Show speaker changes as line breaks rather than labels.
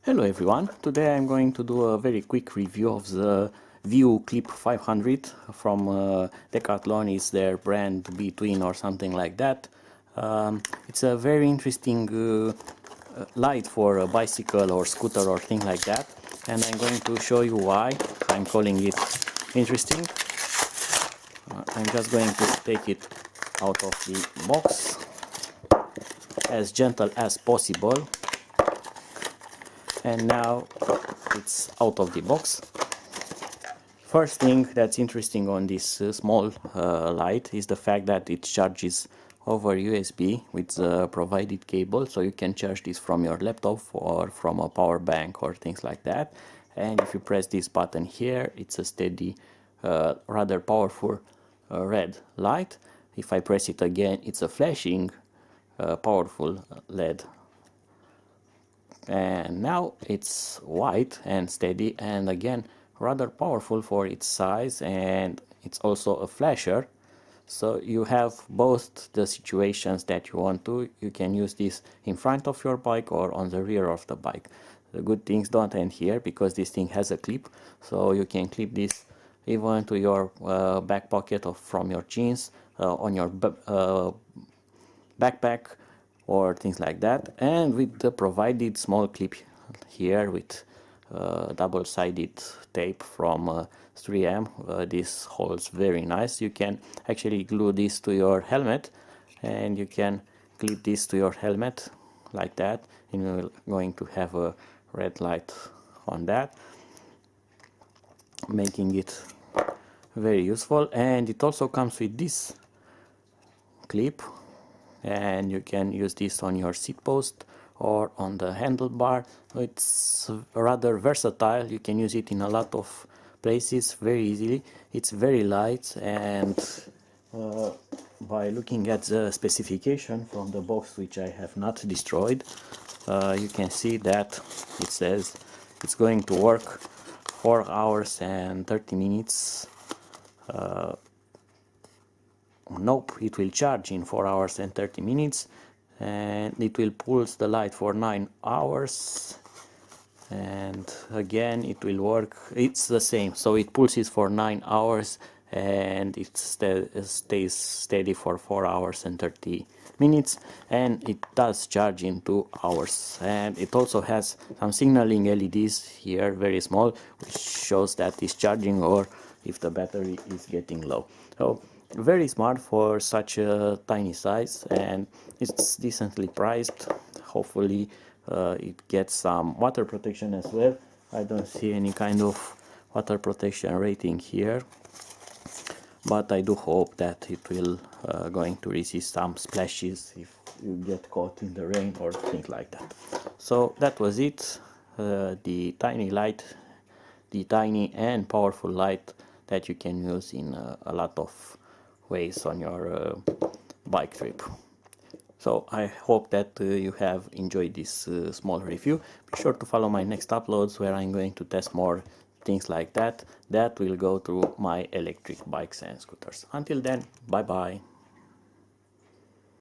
Hello everyone, today I'm going to do a very quick review of the VIOO CLIP 500 from Decathlon. Is their brand B'TWIN or something like that. It's a very interesting light for a bicycle or scooter or thing like that, and I'm going to show you why I'm calling it interesting. I'm just going to take it out of the box as gentle as possible. And now it's out of the box. First thing that's interesting on this small light is the fact that it charges over USB with the provided cable, so you can charge this from your laptop or from a power bank or things like that. And if you press this button here, it's a steady, rather powerful red light. If I press it again, it's a flashing, powerful LED. And now it's white and steady, and again rather powerful for its size, and it's also a flasher, so you have both the situations that you want to. You can use this in front of your bike or on the rear of the bike. The good things don't end here, because this thing has a clip, so you can clip this even to your back pocket or from your jeans, on your backpack or things like that. And with the provided small clip here with double-sided tape from 3M, this holds very nice. You can actually glue this to your helmet, and you can clip this to your helmet like that, and you're going to have a red light on that, making it very useful. And it also comes with this clip, and you can use this on your seat post or on the handlebar. It's rather versatile. You can use it in a lot of places very easily. It's very light, and by looking at the specification from the box, which I have not destroyed, you can see that it says it's going to work 4 hours and 30 minutes. Nope, it will charge in 4 hours and 30 minutes, and it will pulse the light for 9 hours, and again it will work. It's the same, so it pulses for 9 hours and it stays steady for 4 hours and 30 minutes, and it does charge in 2 hours. And it also has some signaling LEDs here, very small, which shows that it's charging or if the battery is getting low. So very smart for such a tiny size, and it's decently priced. Hopefully it gets some water protection as well. I don't see any kind of water protection rating here, but I do hope that it will going to resist some splashes if you get caught in the rain or things like that. So that was it, the tiny light, the tiny and powerful light that you can use in a lot of ways on your bike trip. So I hope that you have enjoyed this small review. Be sure to follow my next uploads, where I'm going to test more things like that will go through my electric bikes and scooters. Until then, bye bye.